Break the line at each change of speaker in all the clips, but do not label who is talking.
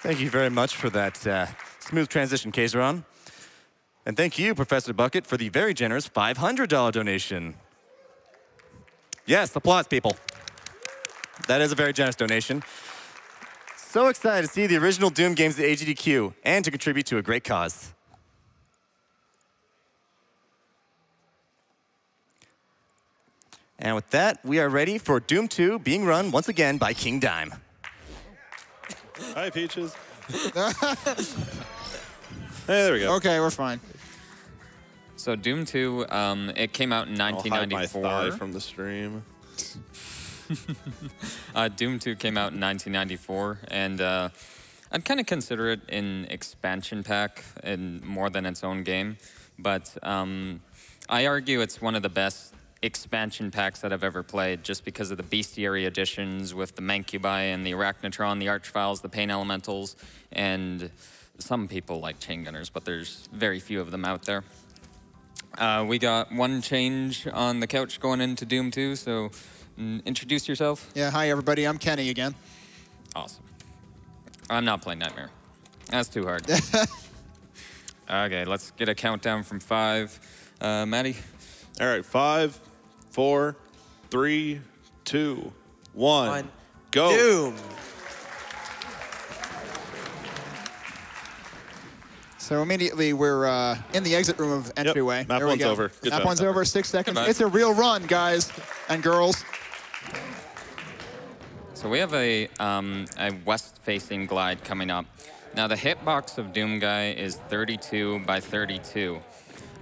Thank you very much for that smooth transition, Kayzeron. And thank you, Professor Bucket, for the very generous $500 donation. Yes, applause, people. That is a very generous donation. So excited to see the original Doom games at AGDQ and to contribute to a great cause. And with that, we are ready for Doom 2 being run once again by KingDime.
Hi, Peaches. Hey, there we go.
Okay, we're fine.
So Doom 2, it came out in 1994.
I'll hide my thigh from the stream.
Doom 2 came out in 1994, and I'd kind of consider it an expansion pack and more than its own game. But I argue it's one of the best expansion packs that I've ever played, just because of the bestiary additions with the Mancubi and the Arachnotron, the Archviles, the Pain Elementals, and some people like Chain Gunners, but there's very few of them out there. We got one change on the couch going into Doom 2, so introduce yourself.
Yeah, hi everybody, I'm Kenny again.
Awesome. I'm not playing Nightmare. That's too hard. Okay, let's get a countdown from 5. Maddie?
All right, 5, 4, 3, 2, 1, go.
Doom.
So immediately we're in the exit room of entryway.
Yep, map
there we
one's
go.
over. Good
Map
job.
one's over, 6 seconds.
Goodbye.
It's a real run, guys and girls.
So we have a west-facing glide coming up. Now the hitbox of Doom Guy is 32 by 32.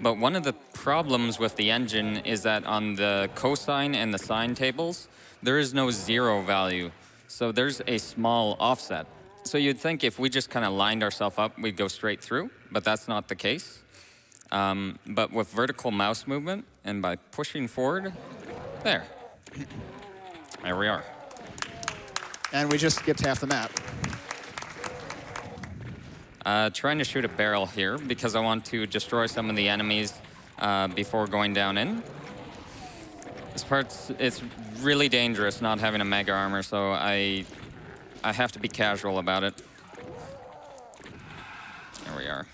But one of the problems with the engine is that on the cosine and the sine tables, there is no 0 value. So there's a small offset. So you'd think if we just kind of lined ourselves up, we'd go straight through, but that's not the case. But with vertical mouse movement and by pushing forward, there we are.
And we just skipped half the map.
Trying to shoot a barrel here because I want to destroy some of the enemies before going down in. This part's, it's really dangerous not having a mega armor, so I have to be casual about it. There we are.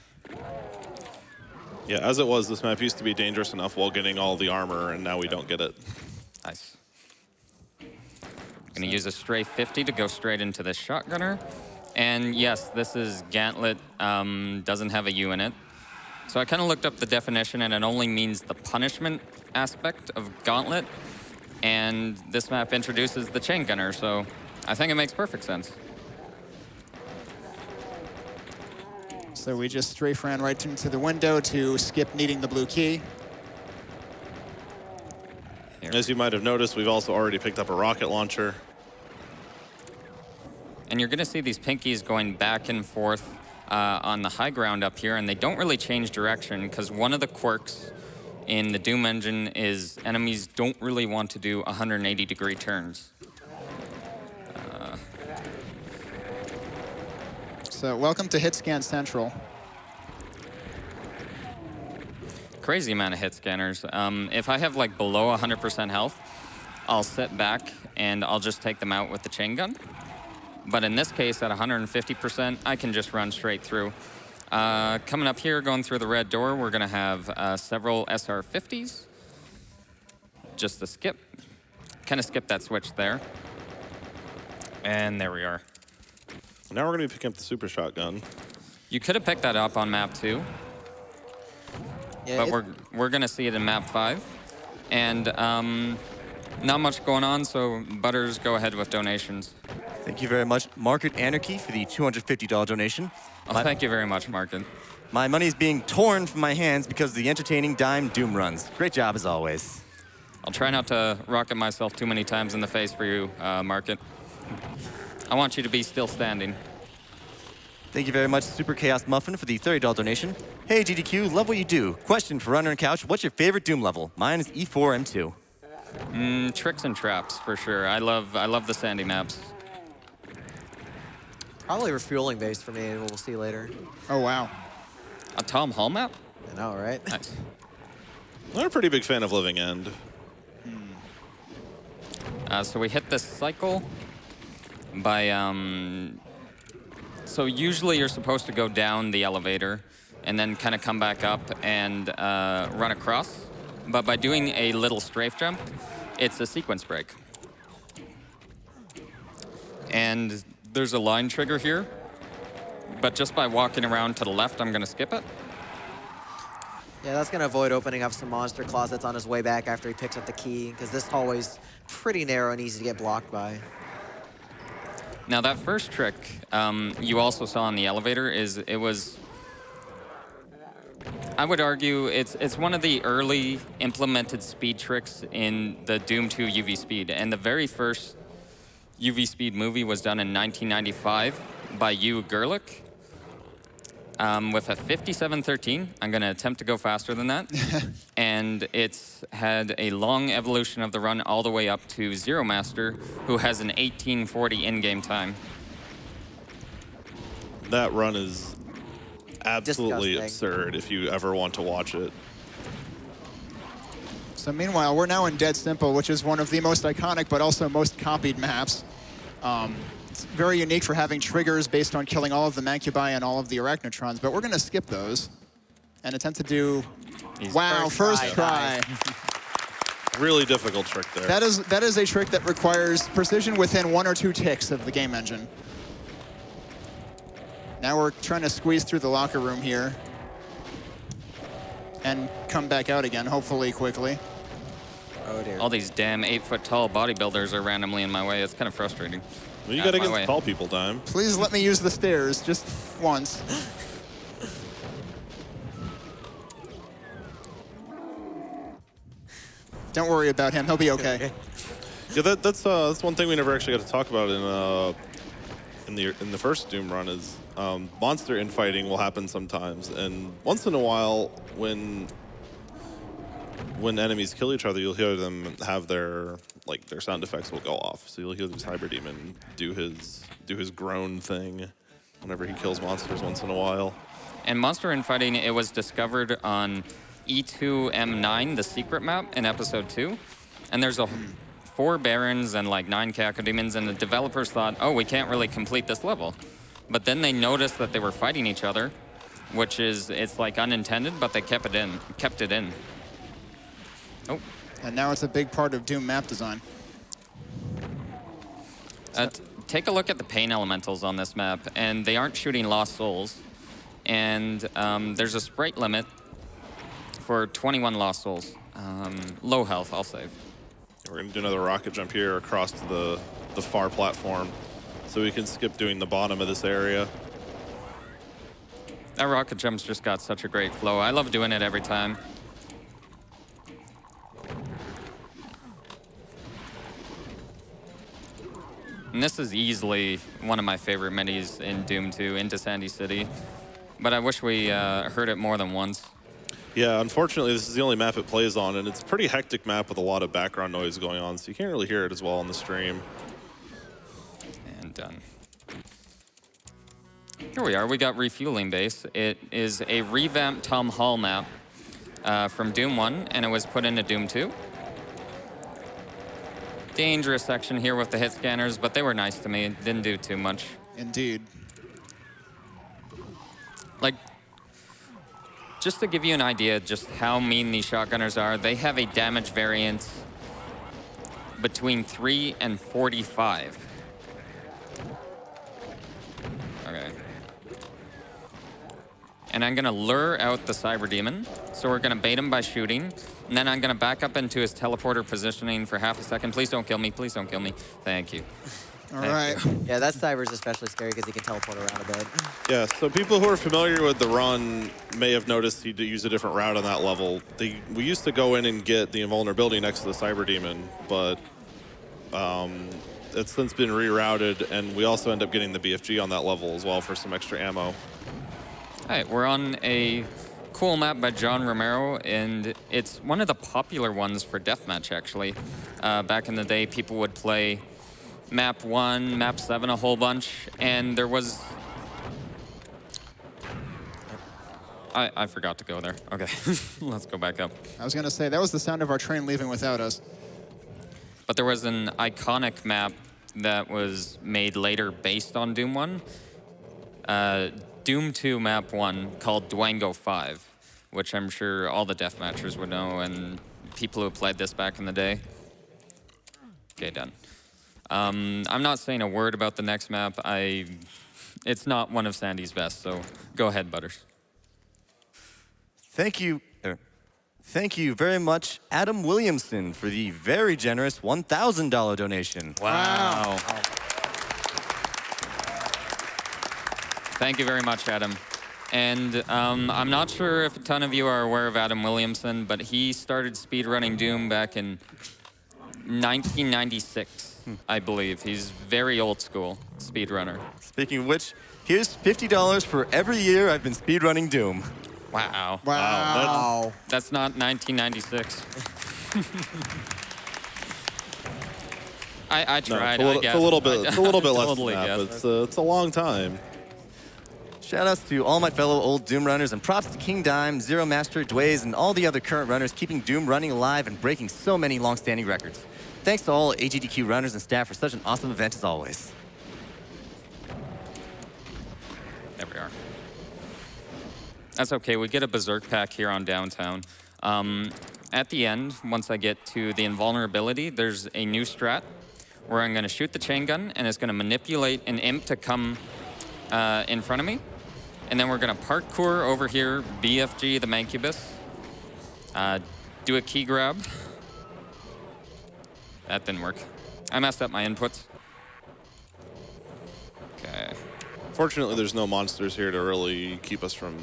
Yeah, as it was, this map used to be dangerous enough while getting all the armor, and now we don't get it.
Nice. Gonna use a stray 50 to go straight into the shotgunner. And yes, this is Gauntlet, doesn't have a U in it. So I kind of looked up the definition, and it only means the punishment aspect of Gauntlet. And this map introduces the chain gunner, so I think it makes perfect sense.
So we just strafe ran right into the window to skip needing the blue key.
Here.
As you might have noticed, we've also already picked up a rocket launcher.
And you're gonna see these pinkies going back and forth on the high ground up here, and they don't really change direction because one of the quirks in the Doom engine is enemies don't really want to do 180-degree turns.
So welcome to Hit Scan Central.
Crazy amount of hit scanners. If I have like below 100% health, I'll sit back and I'll just take them out with the chain gun. But in this case, at 150%, I can just run straight through. Coming up here, going through the red door, we're gonna have several SR-50s. Just a skip. Kind of skip that switch there. And there we are.
Now we're going to be picking up the super shotgun.
You could have picked that up on map 2,
Yeah,
but we're gonna see it in map 5. And not much going on, so Butters, go ahead with donations.
Thank you very much, Market Anarchy, for the $250 donation.
Oh, thank you very much, Markin.
My money is being torn from my hands because of the entertaining Dime Doom runs. Great job as always.
I'll try not to rocket myself too many times in the face for you, Market. I want you to be still standing.
Thank you very much, Super Chaos Muffin, for the $30 donation. Hey, GDQ, love what you do. Question for Runner and Couch, what's your favorite Doom level? Mine is E4, M2.
Tricks and traps, for sure. I love the sandy maps.
probably refueling based for me. We'll see later.
Oh, wow.
A Tom Hall map?
I know, right?
Nice.
I'm a pretty big fan of Living End.
So we hit this cycle by So usually you're supposed to go down the elevator and then kind of come back up and run across. But by doing a little strafe jump, it's a sequence break. And there's a line trigger here. But just by walking around to the left, I'm going to skip it.
Yeah, that's going to avoid opening up some monster closets on his way back after he picks up the key, because this hallway's pretty narrow and easy to get blocked by.
Now that first trick you also saw in the elevator I would argue it's one of the early implemented speed tricks in the Doom 2 UV Speed. And the very first UV Speed movie was done in 1995 by Hugh Gerlich. With a 5713, I'm going to attempt to go faster than that. And it's had a long evolution of the run all the way up to Zero Master, who has an 1840 in-game time.
That run is absolutely
disgusting.
absurd if you ever want to watch it.
So meanwhile, we're now in Dead Simple, which is one of the most iconic but also most copied maps. It's very unique for having triggers based on killing all of the Mancubi and all of the Arachnotrons, but we're going to skip those and attempt to do... Wow, first try.
Really difficult trick there.
That is a trick that requires precision within 1 or 2 ticks of the game engine. Now we're trying to squeeze through the locker room here and come back out again, hopefully quickly.
Oh, dear.
All these damn 8-foot-tall bodybuilders are randomly in my way. It's kind of frustrating.
Well, you got to get tall people, Dime.
Please let me use the stairs just once. Don't worry about him. He'll be okay.
Yeah, that's one thing we never actually got to talk about in the first Doom run is monster infighting will happen sometimes, and once in a while when enemies kill each other, you'll hear them have their sound effects will go off. So you'll hear this Cyber Demon do his groan thing whenever he kills monsters once in a while.
And monster infighting, it was discovered on E2M9, the secret map in episode 2. And there's 4 Barons and like 9 Cacodemons, and the developers thought, oh, we can't really complete this level. But then they noticed that they were fighting each other, it's like unintended, but they kept it in. Oh.
And now it's a big part of Doom map design.
Take a look at the pain elementals on this map, and they aren't shooting lost souls. And there's a sprite limit for 21 lost souls. Low health, I'll save.
We're going to do another rocket jump here across to the far platform, so we can skip doing the bottom of this area.
That rocket jump's just got such a great flow. I love doing it every time. And this is easily one of my favorite minis in Doom 2, into Sandy City. But I wish we heard it more than once.
Yeah, unfortunately, this is the only map it plays on, and it's a pretty hectic map with a lot of background noise going on, so you can't really hear it as well on the stream.
And done. Here we are. We got Refueling Base. It is a revamped Tom Hall map from Doom 1, and it was put into Doom 2. Dangerous section here with the hit scanners, but they were nice to me. Didn't do too much.
Indeed.
Like, just to give you an idea just how mean these shotgunners are, they have a damage variance between 3 and 45. Okay. And I'm gonna lure out the Cyber Demon. So we're gonna bait him by shooting. And then I'm gonna back up into his teleporter positioning for half a second. Please don't kill me, please don't kill me. Thank you.
All right.
Yeah, that Cyber's especially scary because he can teleport around a bit.
Yeah, so people who are familiar with the run may have noticed he used a different route on that level. We used to go in and get the invulnerability next to the Cyber Demon, but it's since been rerouted, and we also end up getting the BFG on that level as well for some extra ammo.
All right, we're on a cool map by John Romero, and it's one of the popular ones for deathmatch, actually. Back in the day, people would play Map 1, Map 7 a whole bunch, and there was... I forgot to go there. Okay, let's go back up.
I was going to say, that was the sound of our train leaving without us.
But there was an iconic map that was made later based on Doom 1. Doom 2 map 1 called Dwango 5, which I'm sure all the deathmatchers would know and people who played this back in the day. Okay, done. I'm not saying a word about the next map. It's not one of Sandy's best, so go ahead, Butters.
Thank you. Thank you very much, Adam Williamson, for the very generous $1,000 donation.
Wow. Thank you very much, Adam. And I'm not sure if a ton of you are aware of Adam Williamson, but he started speedrunning Doom back in 1996, I believe. He's very old school speedrunner.
Speaking of which, here's $50 for every year I've been speedrunning Doom.
Wow.
Wow.
That's not 1996. I tried.
No, it's a little bit. It's a little bit less
Totally
than that,
guessed.
but it's a long time.
Shoutouts to all my fellow old Doom runners, and props to KingDime, Zero Master, Dways, and all the other current runners keeping Doom running alive and breaking so many long-standing records. Thanks to all AGDQ runners and staff for such an awesome event as always.
There we are. That's okay. We get a Berserk pack here on Downtown. At the end, once I get to the invulnerability, there's a new strat where I'm going to shoot the chain gun, and it's going to manipulate an imp to come in front of me. And then we're going to parkour over here, BFG the Mancubus, do a key grab. That didn't work. I messed up my inputs. Okay.
Fortunately, there's no monsters here to really keep us from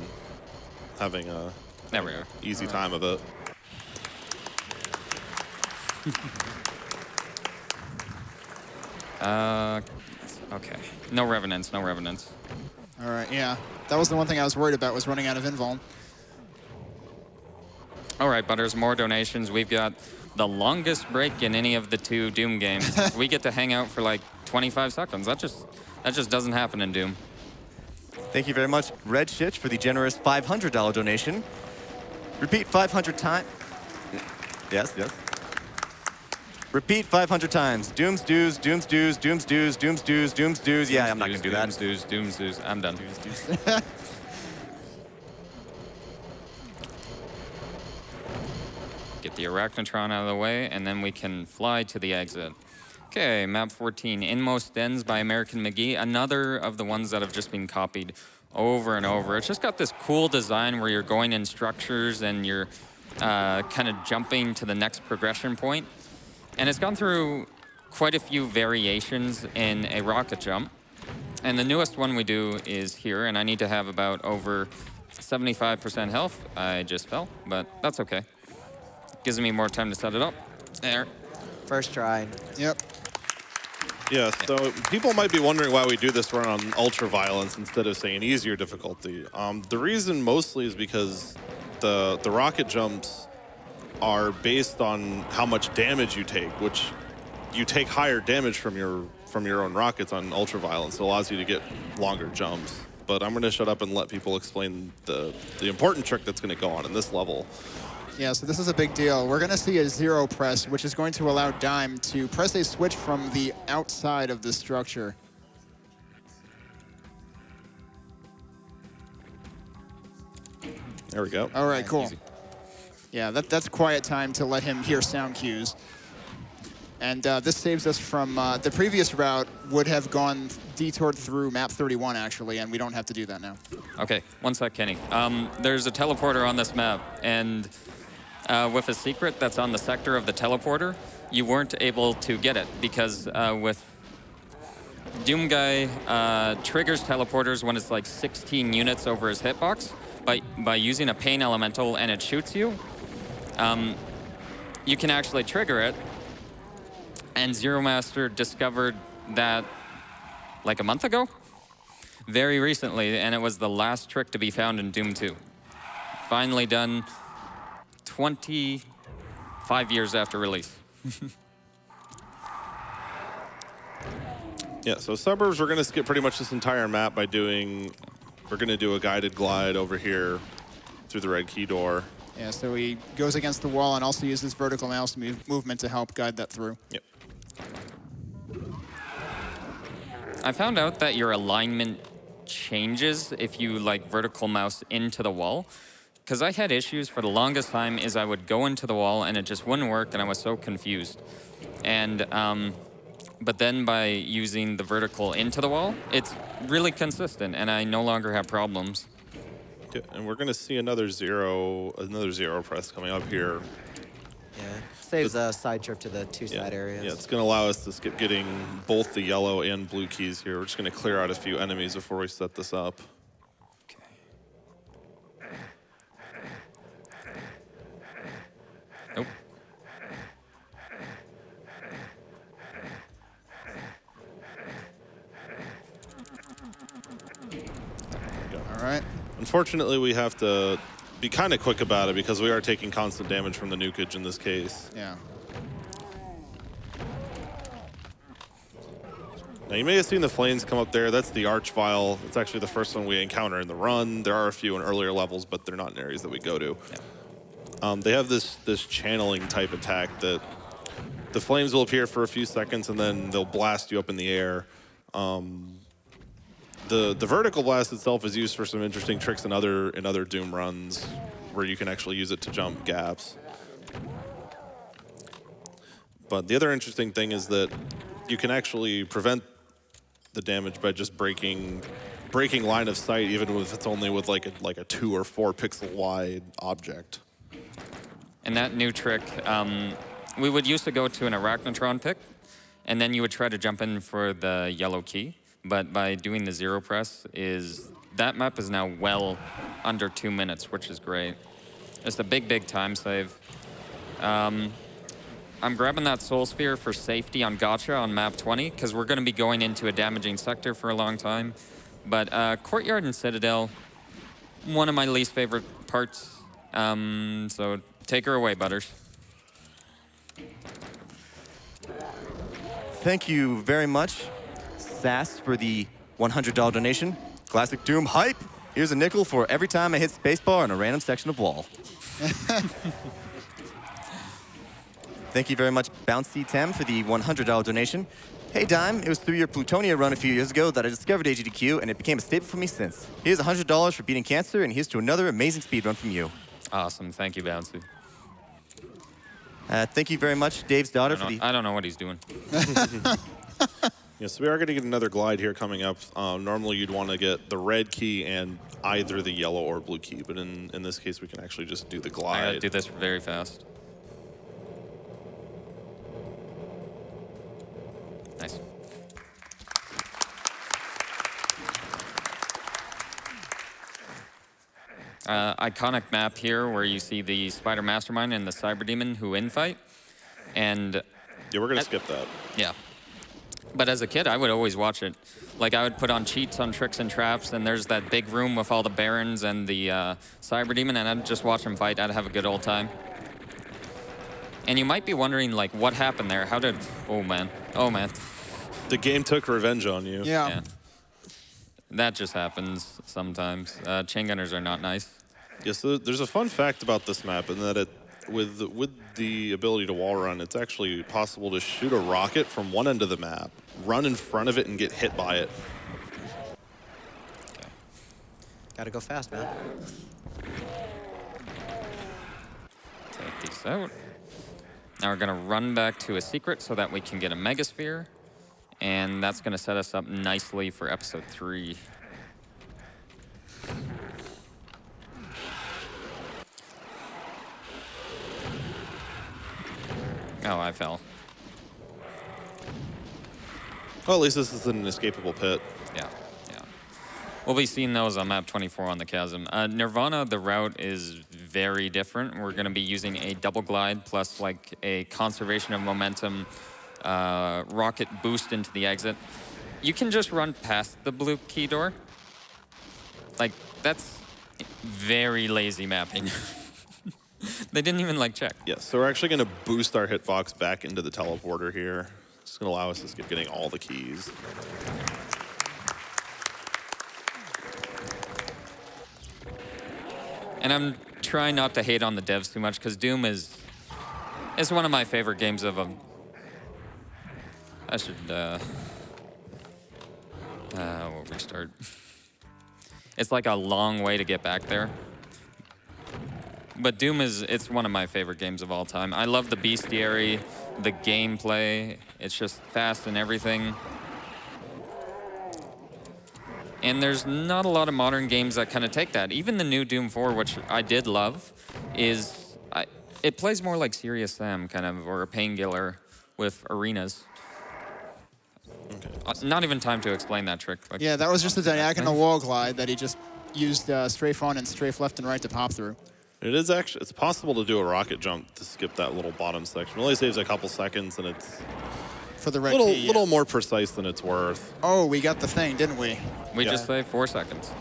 having a
There we are.
easy time of it.
Okay. No revenants, no revenants.
All right, yeah. That was the one thing I was worried about, was running out of invuln.
All right, Butters, more donations. We've got the longest break in any of the two Doom games. We get to hang out for like 25 seconds. That just doesn't happen in Doom.
Thank you very much, Red Shitch, for the generous $500 donation. Repeat 500 times. Yes, yes. Repeat 500 times. Doom's dues, Doom's dues, Doom's dues, Doom's dues, Doom's dues. Yeah, I'm not going to do that.
Doom's dues. I'm done. Get the Arachnotron out of the way, and then we can fly to the exit. Okay, map 14, Inmost Dens by American McGee. Another of the ones that have just been copied over and over. It's just got this cool design where you're going in structures and you're kind of jumping to the next progression point. And it's gone through quite a few variations in a rocket jump. And the newest one we do is here, and I need to have about over 75% health. I just fell, but that's okay. Gives me more time to set it up. There.
First try.
Yep.
Yeah, so people might be wondering why we do this run on ultra violence instead of saying easier difficulty. The reason mostly is because the rocket jumps are based on how much damage you take, which you take higher damage from your own rockets on ultra violence. It allows you to get longer jumps. But I'm going to shut up and let people explain the important trick that's going to go on in this level.
Yeah, so this is a big deal. We're going to see a zero press, which is going to allow Dime to press a switch from the outside of the structure.
There we go.
All right, cool.
Easy.
Yeah, that's quiet time to let him hear sound cues. And this saves us from the previous route would have gone detoured through map 31, actually, and we don't have to do that now.
Okay, one sec, Kenny. There's a teleporter on this map, and with a secret that's on the sector of the teleporter, you weren't able to get it because with Doom Guy triggers teleporters when it's like 16 units over his hitbox by using a pain elemental and it shoots you. You can actually trigger it, and Zero Master discovered that like a month ago, very recently, and it was the last trick to be found in Doom 2. Finally done 25 years after release.
Yeah, so suburbs, we're going to skip pretty much this entire map by doing, we're going to do a guided glide over here through the red key door.
Yeah, so he goes against the wall and also uses vertical mouse movement to help guide that through.
Yep.
I found out that your alignment changes if you like vertical mouse into the wall. Because I had issues for the longest time is I would go into the wall and it just wouldn't work and I was so confused. And but then by using the vertical into the wall, it's really consistent and I no longer have problems.
Yeah, and we're going to see another zero press coming up here.
Yeah, saves a side trip to the two
Yeah,
side areas.
yeah, it's going to allow us to skip getting both the yellow and blue keys here. We're just going to clear out a few enemies before we set this up.
Nope.
All right.
Unfortunately, we have to be kind of quick about it because we are taking constant damage from the nukage in this case.
Yeah.
Now, you may have seen the flames come up there. That's the Arch Vial. It's actually the first one we encounter in the run. There are a few in earlier levels, but they're not in areas that we go to.
Yeah.
They have this channeling type attack that the flames will appear for a few seconds and then they'll blast you up in the air. The vertical blast itself is used for some interesting tricks in other Doom runs where you can actually use it to jump gaps. But the other interesting thing is that you can actually prevent the damage by just breaking line of sight, even if it's only with like a 2 or 4 pixel wide object.
And that new trick, we would used to go to an Arachnotron pick, and then you would try to jump in for the yellow key. But by doing the zero press, that map is now well under 2 minutes, which is great. It's a big time save. I'm grabbing that Soul Sphere for safety on Gotcha on map 20, because we're going to be going into a damaging sector for a long time. But Courtyard and Citadel, one of my least favorite parts. So take her away, Butters.
Thank you very much, Sass, for the $100 donation. Classic Doom hype. Here's a nickel for every time I hit spacebar in a random section of wall. Thank you very much, Bouncy Tem, for the $100 donation. Hey, Dime, it was through your Plutonia run a few years ago that I discovered AGDQ, and it became a staple for me since. Here's $100 for beating cancer, and here's to another amazing speedrun from you.
Awesome. Thank you, Bouncy.
Thank you very much, Dave's daughter, for the...
I don't know what he's doing.
Yeah, so we are going to get another glide here coming up. Normally, you'd want to get the red key and either the yellow or blue key, but in this case, we can actually just do the glide.
I gotta do this very fast. Nice. Iconic map here where you see the Spider Mastermind and the Cyber Demon who infight. And
Yeah, we're going to skip that.
yeah. But as a kid, I would always watch it. Like, I would put on cheats on Tricks and Traps, and there's that big room with all the Barons and the Cyber Demon, and I'd just watch them fight. I'd have a good old time. And you might be wondering, like, what happened there? How did... Oh, man. Oh, man.
The game took revenge on you.
Yeah.
That just happens sometimes. Chain gunners are not nice.
Yes, so there's a fun fact about this map in that with the ability to wall run, it's actually possible to shoot a rocket from one end of the map, run in front of it, and get hit by it.
Gotta go fast, man.
Take these out. Now we're gonna run back to a secret so that we can get a Megasphere. And that's gonna set us up nicely for episode 3. Oh, I fell.
Well, at least this is an inescapable pit.
Yeah, yeah. We'll be seeing those on map 24 on the Chasm. Nirvana, the route is very different. We're gonna be using a double glide plus like a conservation of momentum rocket boost into the exit. You can just run past the blue key door. Like, that's very lazy mapping. They didn't even like check.
Yes, so we're actually going to boost our hitbox back into the teleporter here. It's going to allow us to skip getting all the keys.
And I'm trying not to hate on the devs too much because Doom is one of my favorite games of them. I should we'll restart. It's like a long way to get back there. But Doom it's one of my favorite games of all time. I love the bestiary, the gameplay. It's just fast and everything. And there's not a lot of modern games that kind of take that. Even the new Doom 4, which I did love, it plays more like Serious Sam, kind of, or a Painkiller with arenas. Okay. Not even time to explain that trick. Like,
yeah, that was just a diagonal wall glide that he just used strafe on and strafe left and right to pop through.
It's possible to do a rocket jump to skip that little bottom section. It only saves a couple seconds, and it's
for the red
little more precise than it's worth.
Oh, we got the thing, didn't we?
We just saved 4 seconds.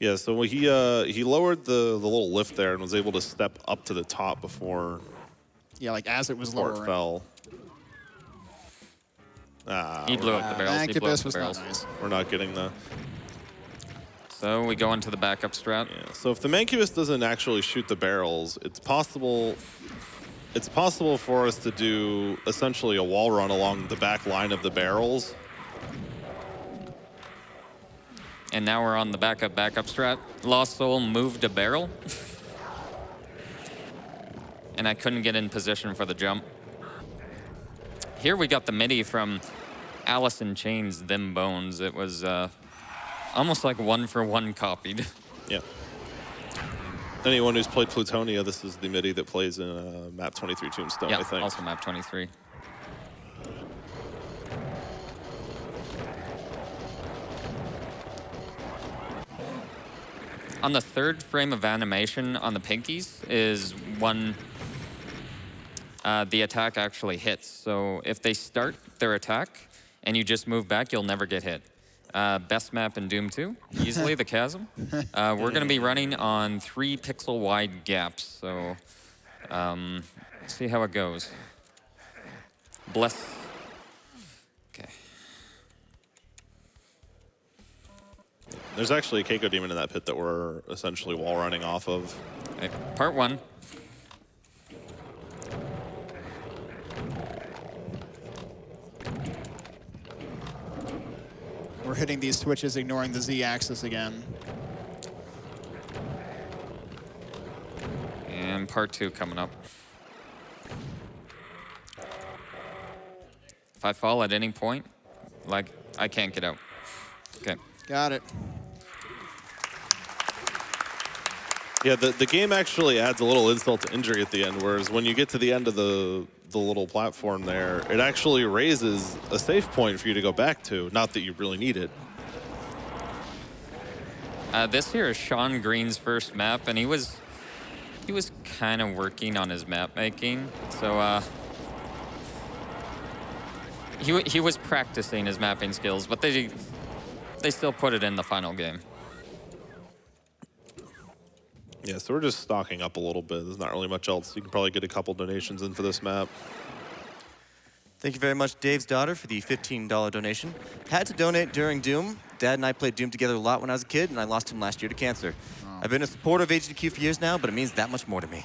Yeah, so he lowered the little lift there and was able to step up to the top before.
Yeah, like as it was lowering.
It fell.
He blew up the barrels.
Incubus was not nice.
We're not getting the.
So we go into the backup strat.
Yeah. So if the Mancubus doesn't actually shoot the barrels, it's possible for us to do essentially a wall run along the back line of the barrels.
And now we're on the backup strat. Lost Soul moved a barrel. And I couldn't get in position for the jump. Here we got the MIDI from Alice in Chains' Them Bones. It was almost like 1-for-1 copied.
Yeah. Anyone who's played Plutonia, this is the MIDI that plays in Map 23 Tombstone, I think.
Also Map 23. On the 3rd frame of animation on the pinkies is when the attack actually hits. So if they start their attack and you just move back, you'll never get hit. Best map in Doom 2, easily the Chasm. We're going to be running on 3 pixel wide gaps. So see how it goes. Bless. Okay.
There's actually a Keiko Demon in that pit that we're essentially wall running off of.
Okay. Part 1.
We're hitting these switches, ignoring the Z-axis again.
And part 2 coming up. If I fall at any point, like, I can't get out. Okay.
Got it.
Yeah, the game actually adds a little insult to injury at the end, whereas when you get to the end of the little platform there, it actually raises a safe point for you to go back to. Not that you really need it.
This here is Sean Green's first map, and he was kind of working on his map making. So he was practicing his mapping skills, but they still put it in the final game.
Yeah, so we're just stocking up a little bit. There's not really much else. You can probably get a couple donations in for this map.
Thank you very much, Dave's daughter, for the $15 donation. Had to donate during Doom. Dad and I played Doom together a lot when I was a kid, and I lost him last year to cancer. Oh. I've been a supporter of AGDQ for years now, but it means that much more to me.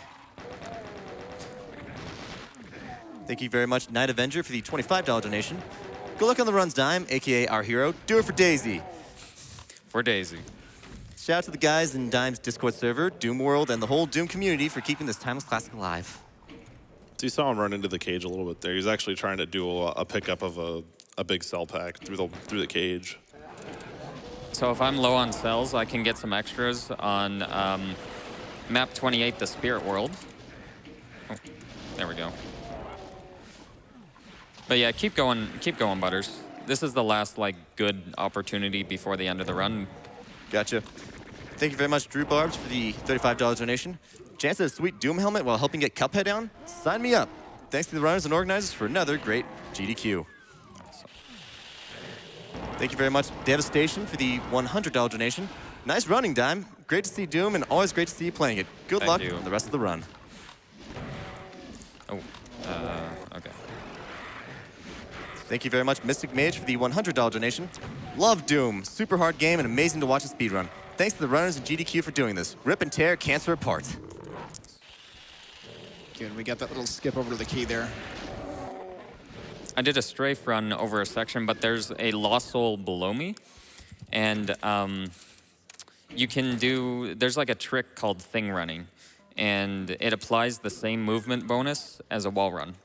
Thank you very much, Night Avenger, for the $25 donation. Good luck on the runs, Dime, a.k.a. our hero. Do it for Daisy.
For Daisy.
Shout out to the guys in Dime's Discord server, Doom World, and the whole Doom community for keeping this timeless classic alive.
So you saw him run into the cage a little bit there. He's actually trying to do a pickup of a big cell pack through the cage.
So if I'm low on cells, I can get some extras on map 28, the Spirit World. Oh, there we go. But yeah, keep going, Butters. This is the last good opportunity before the end of the run.
Gotcha. Thank you very much, Drew Barbs, for the $35 donation. Chance at a sweet Doom helmet while helping get Cuphead down? Sign me up. Thanks to the runners and organizers for another great GDQ.
Awesome.
Thank you very much, Devastation, for the $100 donation. Nice running, Dime. Great to see Doom, and always great to see you playing it. Good luck on the rest of the run.
Oh, okay.
Thank you very much, Mystic Mage, for the $100 donation. Love Doom. Super hard game and amazing to watch a speedrun. Thanks to the runners and GDQ for doing this. Rip and tear cancer apart.
Good, we got that little skip over to the key there.
I did a strafe run over a section, but there's a Lost Soul below me. And you can do, there's like a trick called thing running, and it applies the same movement bonus as a wall run.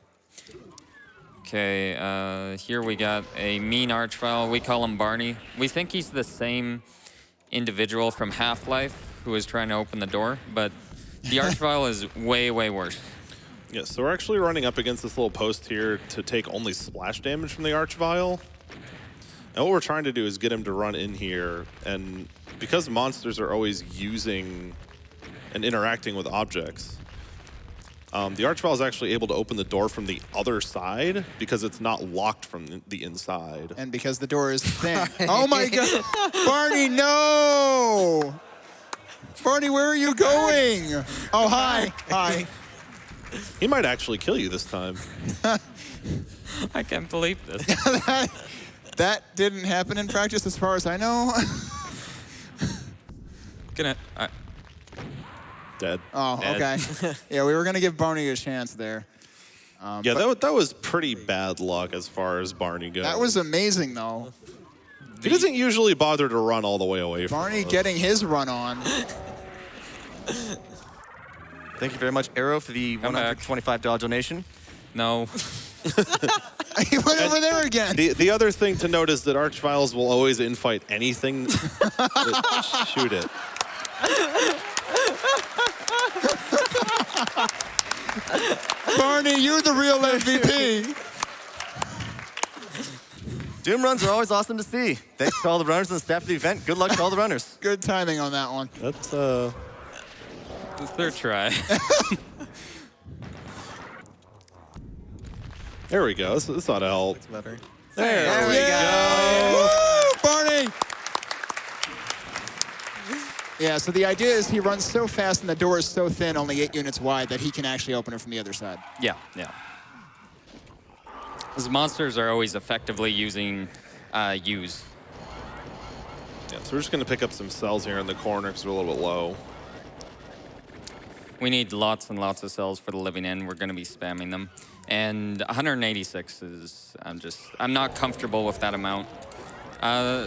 Okay, here we got a mean archvile. We call him Barney. We think he's the same individual from Half-Life who is trying to open the door, but the archvile is way, way worse.
Yeah, so we're actually running up against this little post here to take only splash damage from the archvile. And what we're trying to do is get him to run in here, and because monsters are always using and interacting with objects, the archvile is actually able to open the door from the other side because it's not locked from the inside.
And because the door is thin. Oh my God, Barney, no! Barney, where are you going? Oh, hi, hi.
He might actually kill you this time.
I can't believe this.
That didn't happen in practice as far as I know.
Dead.
Oh,
Dead.
okay. Yeah, we were going to give Barney a chance there.
Yeah, that was pretty bad luck as far as Barney goes.
That was amazing, though.
He doesn't usually bother to run all the way away from
Barney
us.
getting his run on.
Thank you very much, Arrow, for the $125 donation.
No.
He went over there again.
The other thing to note is that archviles will always infight anything that shoot it.
Barney, you're the real MVP.
Doom runs are always awesome to see. Thanks to all the runners and the staff of the event. Good luck to all the runners.
Good timing on that one.
That's
Third try.
there we go. This ought to help.
Better.
There we
go. Woo, Barney. Yeah, so the idea is he runs so fast and the door is so thin, only 8 units wide, that he can actually open it from the other side.
Yeah, yeah. Those monsters are always effectively using use.
Yeah, so we're just going to pick up some cells here in the corner because we're a little bit low.
We need lots and lots of cells for the living end. We're going to be spamming them. And 186 is, I'm not comfortable with that amount.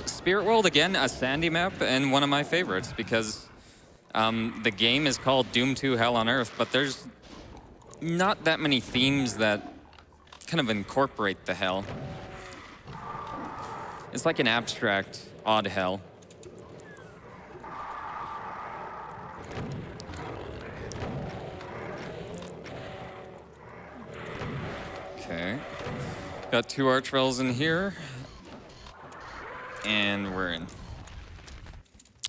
Spirit World, again, a sandy map, and one of my favorites because the game is called Doom 2 Hell on Earth, but there's not that many themes that kind of incorporate the hell. It's like an abstract, odd hell. Okay. Got 2 archviles in here. And we're in.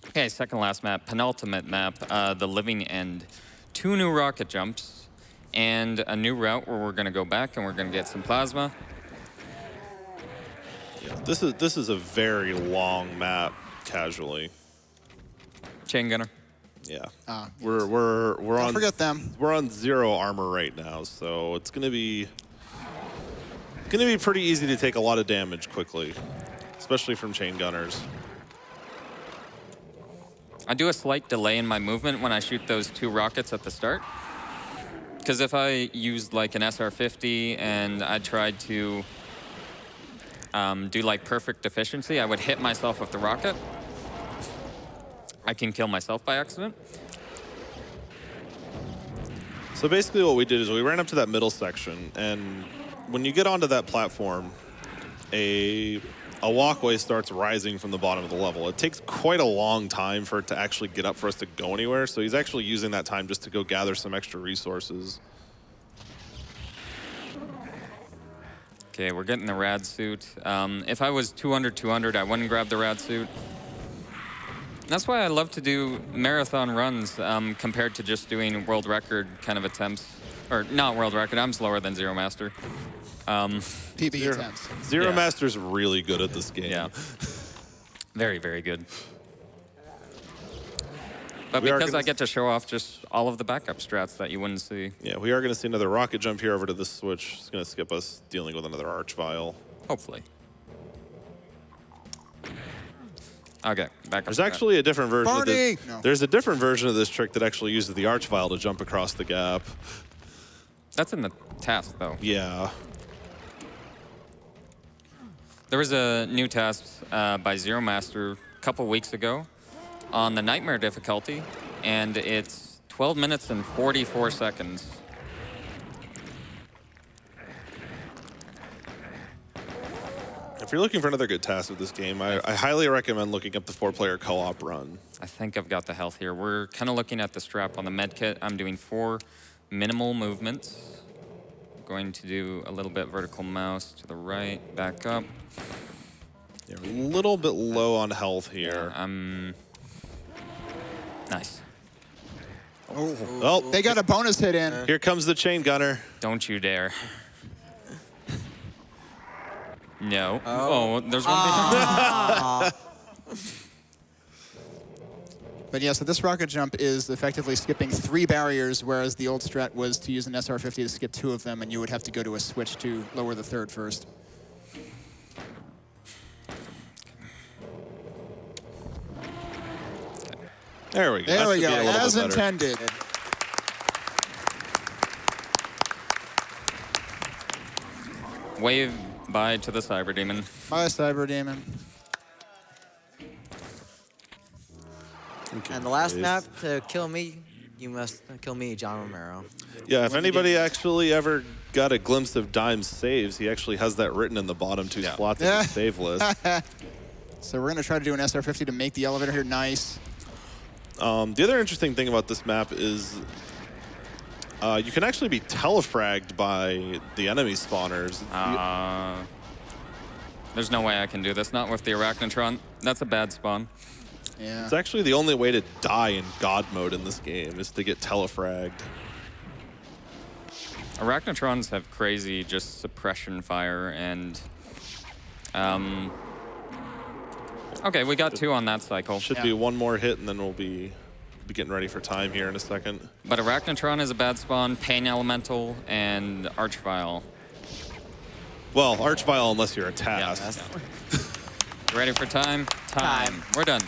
Okay, second last map, penultimate map, the living end. 2 new rocket jumps and a new route where we're gonna go back and we're gonna get some plasma.
Yeah, this is a very long map casually.
Chain gunner.
Yeah.
Ah,
We're
don't
on
forget them.
We're on 0 armor right now, so it's gonna be pretty easy to take a lot of damage quickly, especially from chain gunners.
I do a slight delay in my movement when I shoot those 2 rockets at the start. Because if I used like an SR-50 and I tried to do like perfect efficiency, I would hit myself with the rocket. I can kill myself by accident.
So basically what we did is we ran up to that middle section, and when you get onto that platform, a walkway starts rising from the bottom of the level. It takes quite a long time for it to actually get up for us to go anywhere, so he's actually using that time just to go gather some extra resources.
Okay, we're getting the rad suit. If I was 200, I wouldn't grab the rad suit. That's why I love to do marathon runs compared to just doing world record kind of attempts. Or not world record, I'm slower than Zero Master.
PB attempts.
Zero
Yeah.
Master's really good at this game.
Yeah. Very, very good. But
We are
because
gonna
I get to show off just all of the backup strats that you wouldn't see.
Yeah, we are going to see another rocket jump here over to this switch. It's going to skip us dealing with another archvile.
Hopefully. Okay, back up.
There's actually a different version of
Barney!
this.
No.
There's a different version of this trick that actually uses the archvile to jump across the gap.
That's in the task, though.
Yeah.
There was a new task by Zero Master a couple weeks ago on the Nightmare difficulty, and it's 12 minutes and 44 seconds.
If you're looking for another good task with this game, I highly recommend looking up the 4-player co-op run.
I think I've got the health here. We're kind of looking at the strap on the med kit. I'm doing 4 minimal movements. Going to do a little bit vertical mouse to the right, back up.
You're a little bit low on health here.
Nice.
Oh,
They got a bonus hit in.
here comes the chain gunner.
Don't you dare. No. Oh, there's one behind.
But yeah, so this rocket jump is effectively skipping 3 barriers, whereas the old strat was to use an SR-50 to skip 2 of them, and you would have to go to a switch to lower the 3rd first.
There we go.
There
That
we
should
go,
be a little
as
bit better.
intended.
Wave bye to the Cyber Demon.
Bye, Cyber Demon.
Okay,
And the last
please.
map to kill me, you must kill me, John Romero.
Yeah, if anybody actually ever got a glimpse of Dime's saves, he actually has that written in the bottom 2 slots of his save list.
So we're going to try to do an SR-50 to make the elevator here nice.
The other interesting thing about this map is you can actually be telefragged by the enemy spawners.
There's no way I can do this. Not with the Arachnotron. That's a bad spawn.
Yeah.
It's actually the only way to die in God mode in this game is to get telefragged.
Arachnotrons have crazy just suppression fire and... okay, we got 2 on that cycle.
Should be 1 more hit and then we'll be getting ready for time here in a second.
But Arachnotron is a bad spawn, Pain Elemental, and Archvile.
Well, Archvile unless you're a task.
Ready for time? Time. We're done.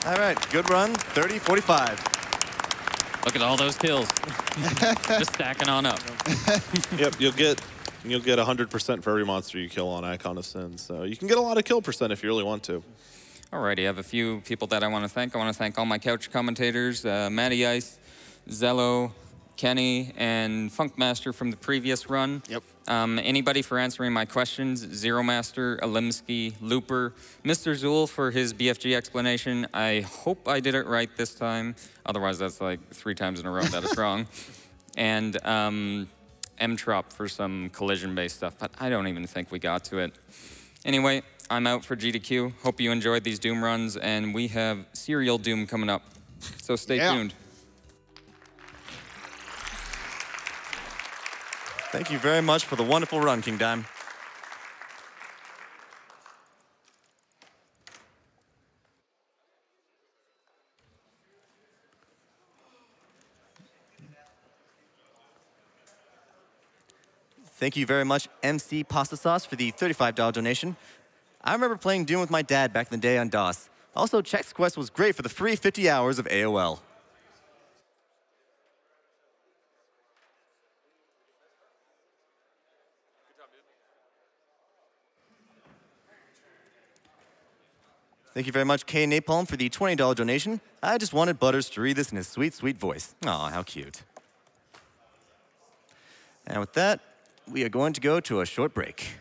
All right, good run, 30-45.
Look at all those kills. Just stacking on up.
Yep, you'll get 100% for every monster you kill on Icon of Sin. So you can get a lot of kill percent if you really want to.
Alrighty, I have a few people that I want to thank. I want to thank all my couch commentators, Matty Ice, ZELLLOOO, Kenny, and Funkmaster from the previous run.
Yep.
Anybody for answering my questions, Zero Master, Alimsky, Looper, Mr. Zool for his BFG explanation. I hope I did it right this time. Otherwise, that's like 3 times in a row that is wrong. And M-Trop for some collision-based stuff, but I don't even think we got to it. Anyway, I'm out for GDQ. Hope you enjoyed these Doom runs, and we have Serial Doom coming up. So stay tuned.
Thank you very much for the wonderful run, KingDime. Thank you very much, MC Pasta Sauce, for the $35 donation. I remember playing Doom with my dad back in the day on DOS. Also, Chex Quest was great for the free 50 hours of AOL. Thank you very much, K Napalm, for the $20 donation. I just wanted Butters to read this in his sweet, sweet voice. Aw, how cute. And with that, we are going to go to a short break.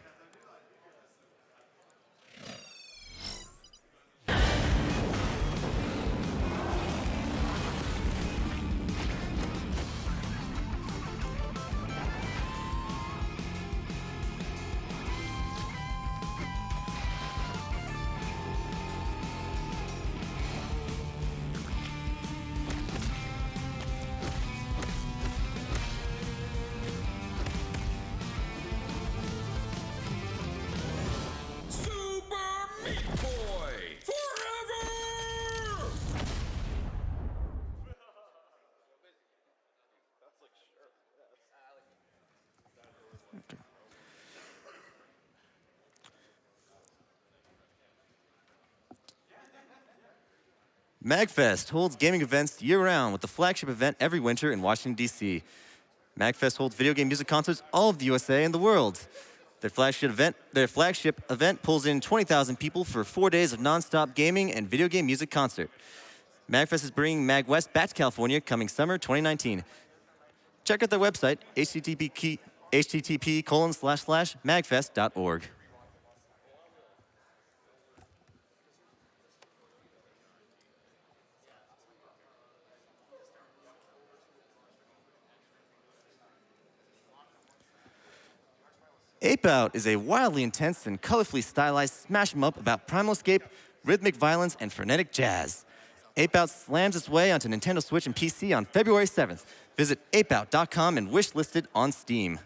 MagFest holds gaming events year-round with the flagship event every winter in Washington, D.C. MagFest holds video game music concerts all over the USA and the world. Their flagship event pulls in 20,000 people for 4 days of nonstop gaming and video game music concert. MagFest is bringing MagWest back to California coming summer 2019. Check out their website, http://magfest.org. Ape Out is a wildly intense and colorfully stylized smash 'em up about primal escape, rhythmic violence, and frenetic jazz. Ape Out slams its way onto Nintendo Switch and PC on February 7th. Visit apeout.com and wish-list it on Steam.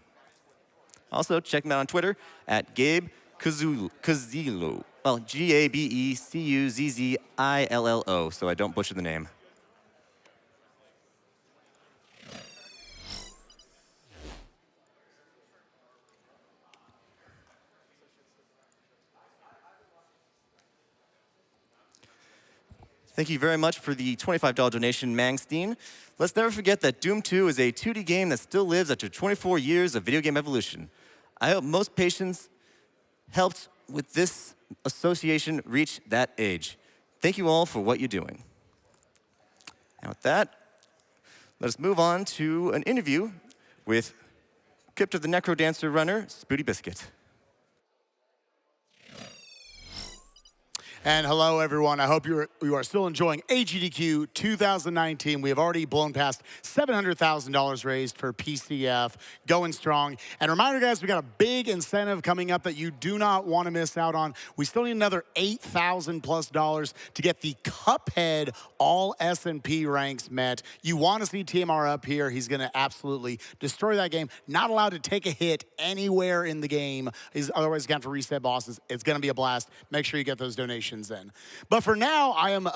Also, check them out on Twitter at Gabe Cuzzillo. Well, Gabecuzzillo, so I don't butcher the name. Thank you very much for the $25 donation, Mangstein. Let's never forget that Doom 2 is a 2D game that still lives after 24 years of video game evolution. I hope most patients helped with this association reach that age. Thank you all for what you're doing. And with that, let us move on to an interview with Crypt of the Necrodancer runner, spootybiscuit.
And hello, everyone. I hope you are still enjoying AGDQ 2019. We have already blown past $700,000 raised for PCF, going strong. And reminder, guys, we got a big incentive coming up that you do not want to miss out on. We still need another $8,000+ to get the Cuphead all S&P ranks met. You want to see TMR up here. He's going to absolutely destroy that game. Not allowed to take a hit anywhere in the game. He's otherwise going for reset bosses. It's going to be a blast. Make sure you get those donations in. But for now, I am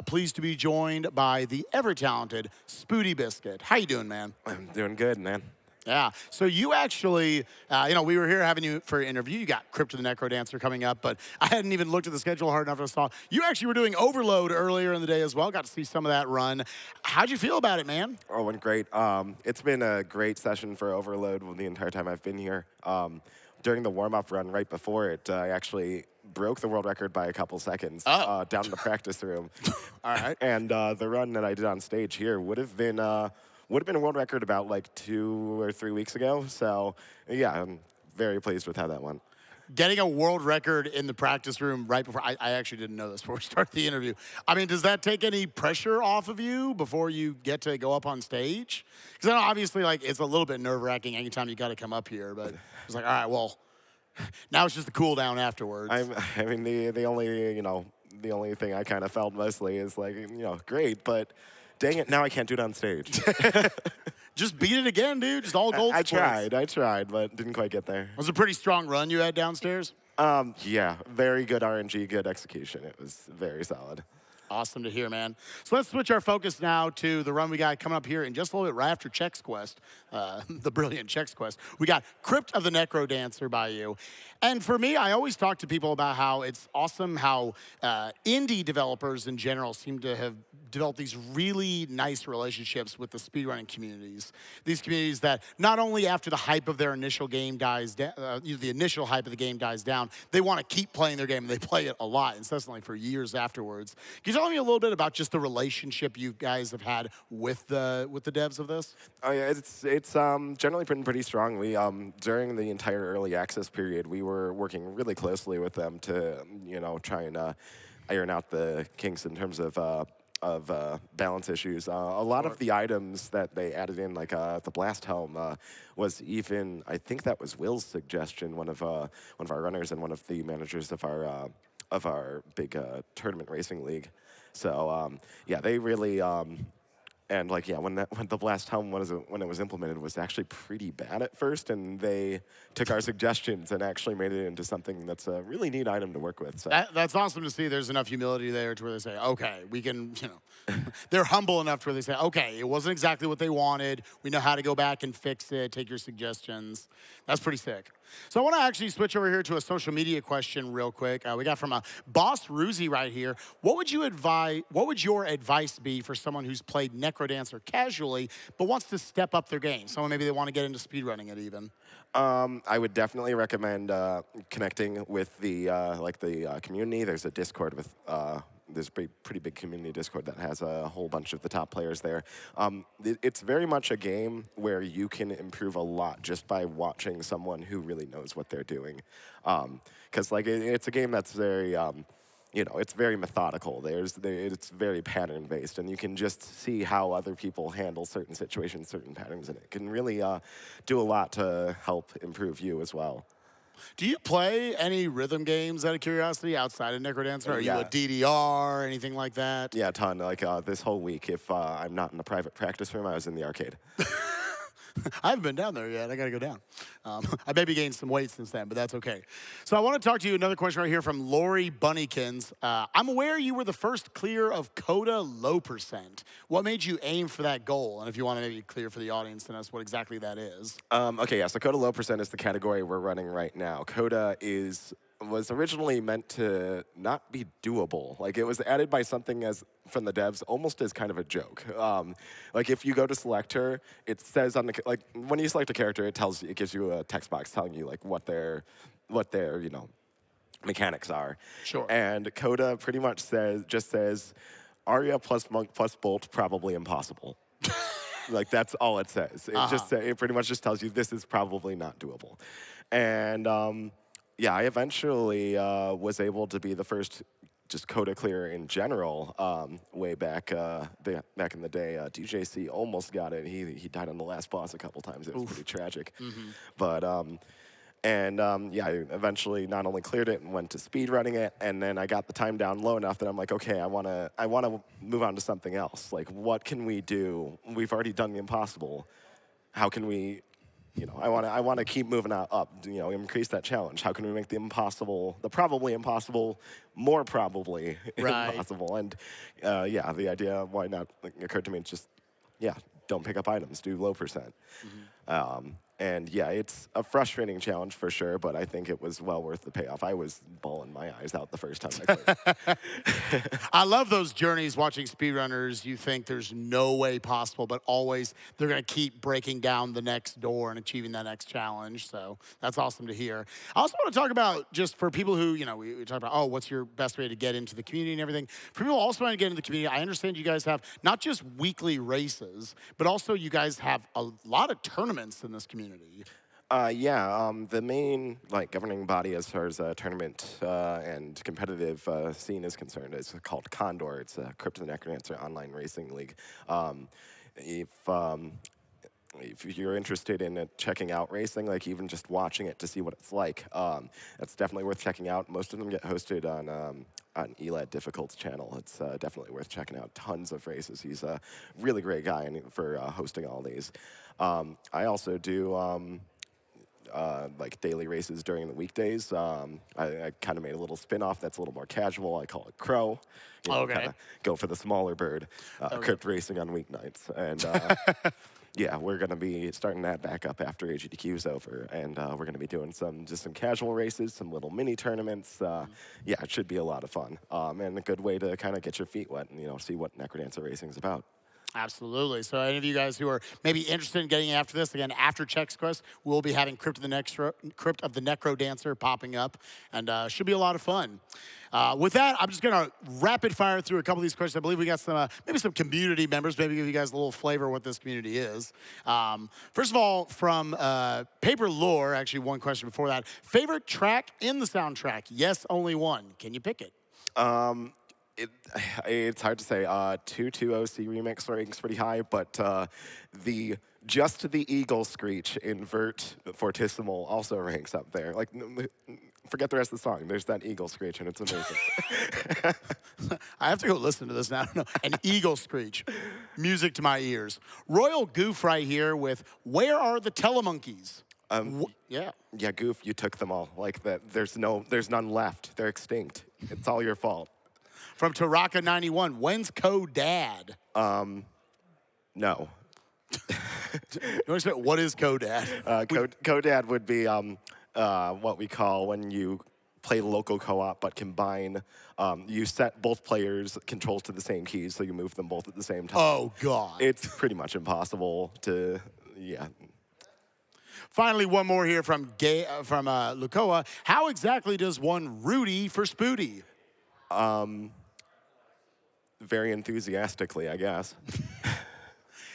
pleased to be joined by the ever-talented spootybiscuit. How you doing, man?
I'm doing good, man.
Yeah. So you actually, we were here having you for an interview. You got Crypt of the Necrodancer coming up, but I hadn't even looked at the schedule hard enough to saw. You actually were doing Overload earlier in the day as well. Got to see some of that run. How'd you feel about it, man?
Oh, it went great. It's been a great session for Overload the entire time I've been here. During the warm-up run right before it, I actually broke the world record by a couple seconds down in the practice room.
All right.
And the run that I did on stage here would have been a world record about like 2 or 3 weeks ago. So yeah, I'm very pleased with how that went.
Getting a world record in the practice room right before, I actually didn't know this before we started the interview. I mean, does that take any pressure off of you before you get to go up on stage? Because I know obviously like it's a little bit nerve-wracking anytime you got to come up here, but it's like, all right, well, now it's just the cool down afterwards.
I mean, the only thing I kind of felt mostly is like, great, but dang it, now I can't do it on stage.
Just beat it again, dude. Just all gold.
I tried, but didn't quite get there.
It was a pretty strong run you had downstairs.
Yeah, very good RNG, good execution. It was very solid.
Awesome to hear, man. So let's switch our focus now to the run we got coming up here in just a little bit right after Chex Quest, the brilliant Chex Quest. We got Crypt of the Necrodancer by you. And for me, I always talk to people about how it's awesome how indie developers in general seem to have developed these really nice relationships with the speedrunning communities. These communities that not only after the hype of their initial game dies down, the initial hype of the game dies down, they want to keep playing their game and they play it a lot, incessantly for years afterwards. Can you tell me a little bit about just the relationship you guys have had with the devs of this?
Oh yeah, it's generally been pretty strong. We during the entire early access period, we were working really closely with them to try and iron out the kinks in terms of balance issues. A lot of the items that they added in, like the blast helm, was even, I think that was Will's suggestion, one of our runners and one of the managers of our big tournament racing league. So yeah, they really and like when the blast helm when it was implemented was actually pretty bad at first, and they took our suggestions and actually made it into something that's a really neat item to work with. So
that's awesome to see. There's enough humility there to where they say, okay, we can, they're humble enough to where they say, okay, it wasn't exactly what they wanted. We know how to go back and fix it. Take your suggestions. That's pretty sick. So I want to actually switch over here to a social media question real quick. We got from a Boss Ruzi right here. What would your advice be for someone who's played Necrodancer casually but wants to step up their game? Someone maybe they want to get into speedrunning it even.
I would definitely recommend connecting with the community. There's a Discord with there's a pretty big community Discord that has a whole bunch of the top players there. It's very much a game where you can improve a lot just by watching someone who really knows what they're doing. Because it's a game that's very it's very methodical. It's very pattern-based, and you can just see how other people handle certain situations, certain patterns, and it can really do a lot to help improve you as well.
Do you play any rhythm games out of curiosity outside of Necrodancer? Are you a DDR, anything like that?
Yeah, a ton. Like this whole week, if I'm not in the private practice room, I was in the arcade.
I haven't been down there yet. I got to go down. I maybe gained some weight since then, but that's okay. So I want to talk to you, another question right here from Lori Bunnykins. I'm aware you were the first clear of Coda low percent. What made you aim for that goal? And if you want to maybe clear for the audience, tell us what exactly that is.
Okay, yeah, so Coda low percent is the category we're running right now. Coda was originally meant to not be doable. Like, it was added by something from the devs almost as kind of a joke. Like, if you go to selector, it says on the, like, when you select a character, it gives you a text box telling you, like, what their mechanics are.
Sure.
And Coda pretty much just says, Arya plus Monk plus Bolt, probably impossible. Like, that's all it says. It pretty much just tells you this is probably not doable. And, yeah, I eventually was able to be the first just Coda clear in general way back back in the day. DJC almost got it. He died on the last boss a couple times. It was pretty tragic. But, yeah, I eventually not only cleared it and went to speedrunning it, and then I got the time down low enough that I'm like, okay, I wanna move on to something else. Like, what can we do? We've already done the impossible. How can we... I want to keep moving up, increase that challenge. How can we make the probably impossible, more probably impossible? And yeah, the idea why not occurred to me. It's just, yeah, don't pick up items, do low percent. And yeah, it's a frustrating challenge for sure, but I think it was well worth the payoff. I was bawling my eyes out the first time I played.
I love those journeys watching speedrunners. You think there's no way possible, but always they're going to keep breaking down the next door and achieving that next challenge. So that's awesome to hear. I also want to talk about, just for people who, we talk about, oh, what's your best way to get into the community and everything. For people who also want to get into the community, I understand you guys have not just weekly races, but also you guys have a lot of tournaments in this community.
Yeah, the main governing body as far as tournament and competitive scene is concerned is called Condor. It's a Crypt of the Necrodancer online racing league. If you're interested in checking out racing, like even just watching it to see what it's like, that's definitely worth checking out. Most of them get hosted on ELAD Difficult's channel. It's definitely worth checking out. Tons of races. He's a really great guy for hosting all these. I also do daily races during the weekdays. I kind of made a little spin-off that's a little more casual. I call it Crow.
Okay.
Go for the smaller bird. Crypt racing on weeknights. And yeah, we're going to be starting that back up after AGDQ is over. And we're going to be doing some casual races, some little mini tournaments. Yeah, it should be a lot of fun. And a good way to kind of get your feet wet and, see what Necrodancer racing is about.
Absolutely. So any of you guys who are maybe interested in getting after this, again, after Chex Quest, we'll be having Crypt of the Necrodancer popping up, and should be a lot of fun. With that, I'm just going to rapid fire through a couple of these questions. I believe we got some, maybe some community members, maybe give you guys a little flavor of what this community is. First of all, from Paper Lore, actually one question before that. Favorite track in the soundtrack? Yes, only one. Can you pick it?
It's hard to say. 220C remix ranks pretty high, but just the Eagle Screech in Vert Fortissimo also ranks up there. Like, forget the rest of the song. There's that Eagle Screech, and it's amazing.
I have to go listen to this now. No, an Eagle Screech. Music to my ears. Royal Goof right here with Where Are the Telemonkeys? Yeah.
Yeah, Goof, you took them all. Like that. There's none left. They're extinct. It's all your fault.
From Taraka91, when's Co-Dad?
No.
You want to say, what is Co-Dad?
Co-Dad would be what we call when you play local co-op but combine, you set both players' controls to the same keys so you move them both at the same time.
Oh, God.
It's pretty much impossible to, yeah.
Finally, one more here from Lukoa. How exactly does one Rudy for Spooty?
Very enthusiastically, I guess.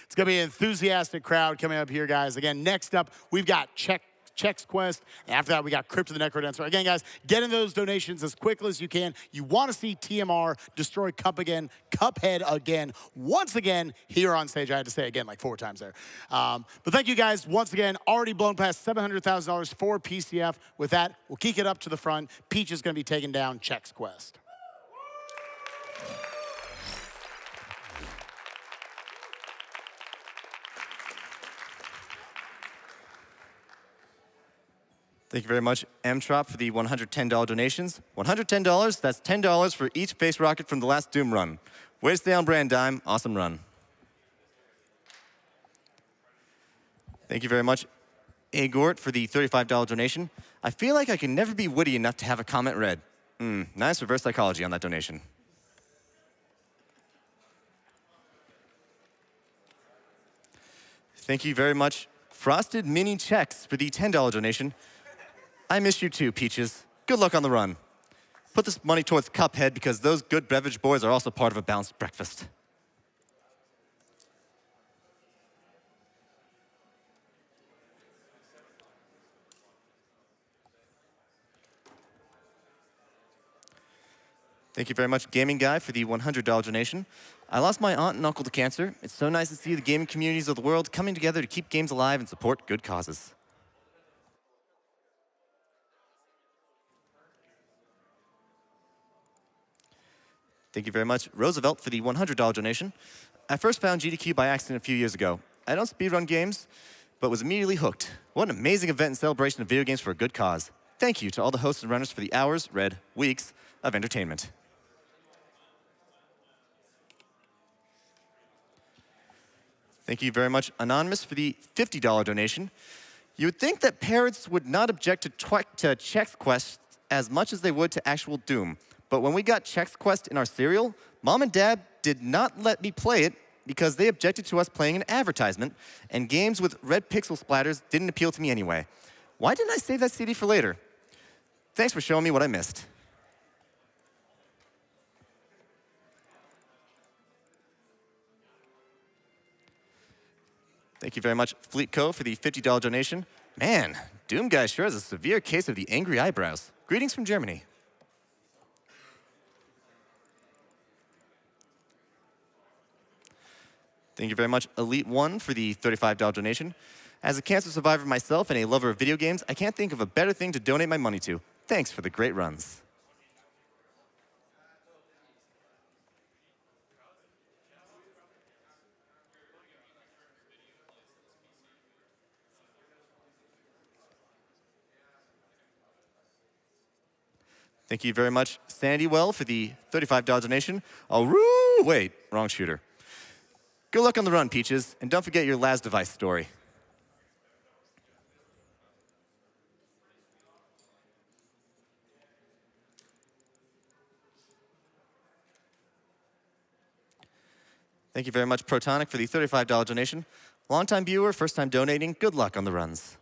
It's going to be an enthusiastic crowd coming up here, guys. Again, next up, we've got Chex Quest. And after that, we got Crypt of the Necrodancer. Again, guys, get in those donations as quickly as you can. You want to see TMR destroy Cuphead again, once again, here on stage. I had to say again like 4 times there. But thank you, guys. Once again, already blown past $700,000 for PCF. With that, we'll kick it up to the front. Peach is going to be taking down Chex Quest.
Thank you very much, M-Trop, for the $110 donations. $110, that's $10 for each face rocket from the last Doom run. Way to stay on brand, Dime. Awesome run. Thank you very much, Agort, for the $35 donation. I feel like I can never be witty enough to have a comment read. Nice reverse psychology on that donation. Thank you very much, Frosted Mini Chex, for the $10 donation. I miss you too, Peaches. Good luck on the run. Put this money towards Cuphead because those good beverage boys are also part of a balanced breakfast. Thank you very much, Gaming Guy, for the $100 donation. I lost my aunt and uncle to cancer. It's so nice to see the gaming communities of the world coming together to keep games alive and support good causes. Thank you very much, Roosevelt, for the $100 donation. I first found GDQ by accident a few years ago. I don't speedrun games, but was immediately hooked. What an amazing event and celebration of video games for a good cause. Thank you to all the hosts and runners for the hours, weeks of entertainment. Thank you very much, Anonymous, for the $50 donation. You would think that parents would not object to Chex Quest as much as they would to actual Doom. But when we got Chex Quest in our cereal, Mom and Dad did not let me play it because they objected to us playing an advertisement, and games with red pixel splatters didn't appeal to me anyway. Why didn't I save that CD for later? Thanks for showing me what I missed. Thank you very much, Fleet Co., for the $50 donation. Man, Doom Guy sure has a severe case of the angry eyebrows. Greetings from Germany. Thank you very much, Elite One, for the $35 donation. As a cancer survivor myself and a lover of video games, I can't think of a better thing to donate my money to. Thanks for the great runs. Thank you very much, Sandy Well, for the $35 donation. Oh, wait, wrong shooter. Good luck on the run, Peaches, and don't forget your last device story. Thank you very much, Protonic, for the $35 donation. Longtime viewer, first time donating. Good luck on the runs.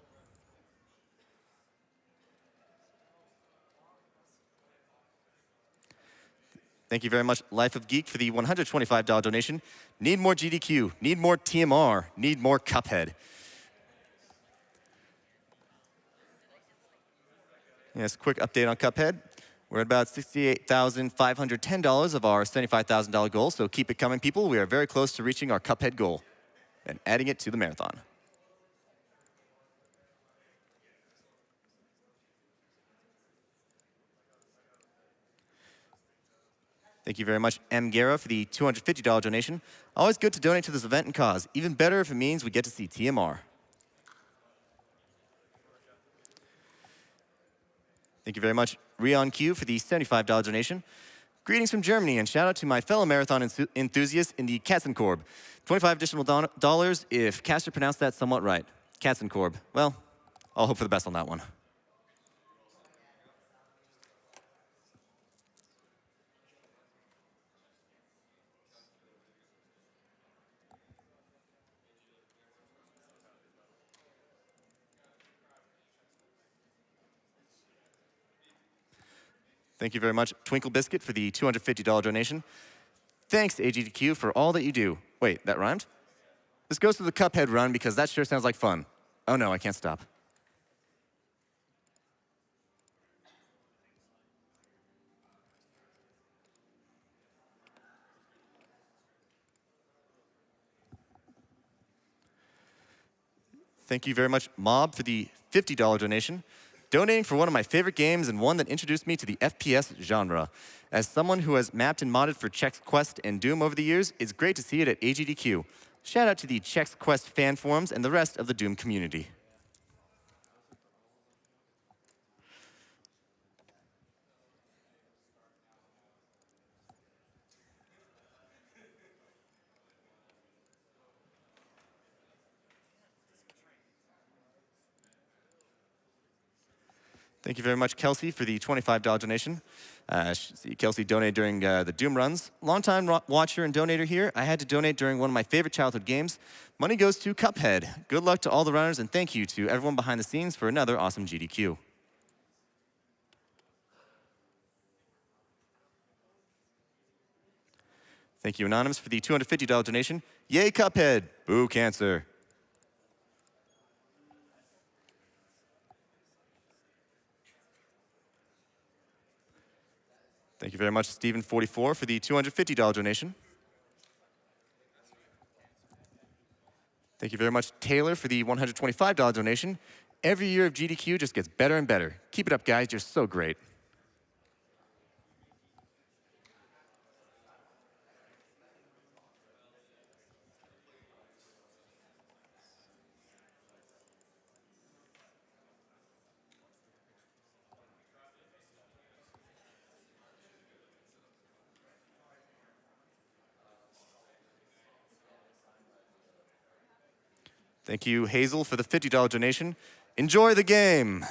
Thank you very much, Life of Geek, for the $125 donation. Need more GDQ, need more TMR, need more Cuphead. Yes, quick update on Cuphead. We're at about $68,510 of our $75,000 goal, so keep it coming, people. We are very close to reaching our Cuphead goal and adding it to the marathon. Thank you very much, M. Guerra, for the $250 donation. Always good to donate to this event and cause. Even better if it means we get to see TMR. Thank you very much, Rion Q, for the $75 donation. Greetings from Germany, and shout out to my fellow marathon enthusiasts in the Katzenkorb. $25 additional dollars if Caster pronounced that somewhat right. Katzenkorb. Well, I'll hope for the best on that one. Thank you very much, Twinkle Biscuit, for the $250 donation. Thanks, AGDQ, for all that you do. Wait, that rhymed? This goes to the Cuphead run because that sure sounds like fun. Oh no, I can't stop. Thank you very much, Mob, for the $50 donation. Donating for one of my favorite games and one that introduced me to the FPS genre. As someone who has mapped and modded for Chex Quest and Doom over the years, it's great to see it at AGDQ. Shout out to the Chex Quest fan forums and the rest of the Doom community. Thank you very much, Kelsey, for the $25 donation. Kelsey donated during the Doom runs. Longtime watcher and donator here. I had to donate during one of my favorite childhood games. Money goes to Cuphead. Good luck to all the runners, and thank you to everyone behind the scenes for another awesome GDQ. Thank you, Anonymous, for the $250 donation. Yay, Cuphead. Boo, cancer. Thank you very much, Steven44, for the $250 donation. Thank you very much, Taylor, for the $125 donation. Every year of GDQ just gets better and better. Keep it up, guys. You're so great. Thank you, Hazel, for the $50 donation. Enjoy the game.